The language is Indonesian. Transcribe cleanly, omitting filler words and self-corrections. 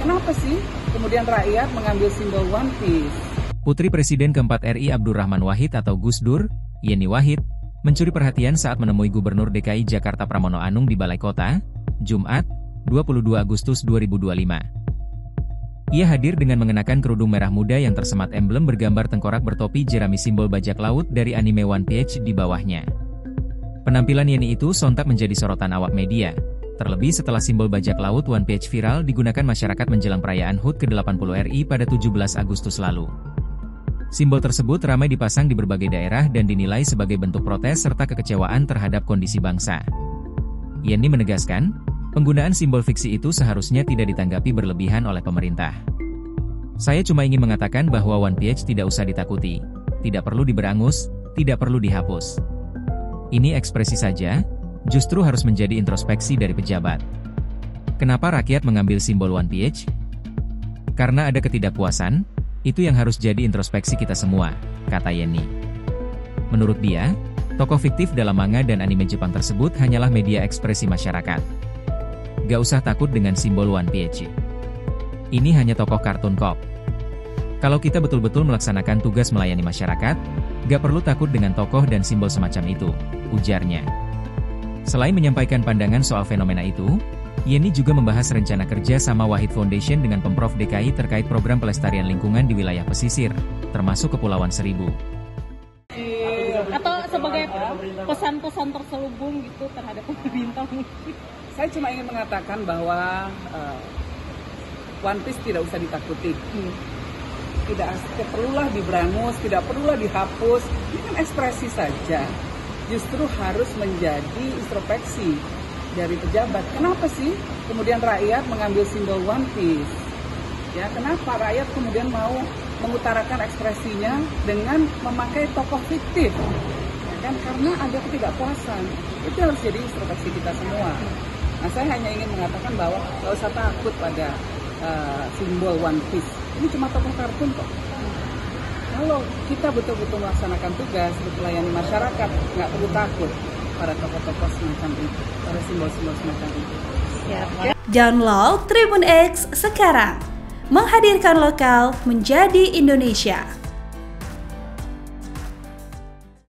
Kenapa sih kemudian rakyat mengambil simbol One Piece? Putri Presiden keempat RI Abdurrahman Wahid atau Gus Dur, Yeni Wahid, mencuri perhatian saat menemui Gubernur DKI Jakarta Pramono Anung di Balai Kota, Jumat, 22 Agustus 2025. Ia hadir dengan mengenakan kerudung merah muda yang tersemat emblem bergambar tengkorak bertopi jerami simbol bajak laut dari anime One Piece di bawahnya. Penampilan Yeni itu sontak menjadi sorotan awak media, terlebih setelah simbol bajak laut One Piece viral digunakan masyarakat menjelang perayaan HUT ke-80 RI pada 17 Agustus lalu. Simbol tersebut ramai dipasang di berbagai daerah dan dinilai sebagai bentuk protes serta kekecewaan terhadap kondisi bangsa. Yeni menegaskan, penggunaan simbol fiksi itu seharusnya tidak ditanggapi berlebihan oleh pemerintah. Saya cuma ingin mengatakan bahwa One Piece tidak usah ditakuti, tidak perlu diberangus, tidak perlu dihapus. Ini ekspresi saja, justru harus menjadi introspeksi dari pejabat. Kenapa rakyat mengambil simbol One Piece? Karena ada ketidakpuasan, itu yang harus jadi introspeksi kita semua, kata Yeni. Menurut dia, tokoh fiktif dalam manga dan anime Jepang tersebut hanyalah media ekspresi masyarakat. Gak usah takut dengan simbol One Piece. Ini hanya tokoh kartun kok. Kalau kita betul-betul melaksanakan tugas melayani masyarakat, gak perlu takut dengan tokoh dan simbol semacam itu, ujarnya. Selain menyampaikan pandangan soal fenomena itu, Yeni juga membahas rencana kerja sama Wahid Foundation dengan Pemprov DKI terkait program pelestarian lingkungan di wilayah pesisir, termasuk Kepulauan Seribu. Atau sebagai pesan-pesan terselubung gitu terhadap pemerintah mungkin. Saya cuma ingin mengatakan bahwa One Piece tidak usah ditakuti. Tidak perlulah diberangus, tidak perlulah dihapus. Ini kan ekspresi saja. Justru harus menjadi introspeksi dari pejabat. Kenapa sih kemudian rakyat mengambil simbol One Piece? Ya, kenapa rakyat kemudian mau mengutarakan ekspresinya dengan memakai tokoh fiktif? Ya kan, karena ada ketidakpuasan. Itu harus jadi introspeksi kita semua. Nah, saya hanya ingin mengatakan bahwa nggak usah takut pada simbol One Piece. Ini cuma tokoh kartun kok. Kalau kita betul-betul melaksanakan tugas untuk melayani masyarakat, nggak perlu takut pada tokoh-tokoh semacam itu, pada simbol-simbol semacam itu. Download Tribun X sekarang, menghadirkan lokal menjadi Indonesia.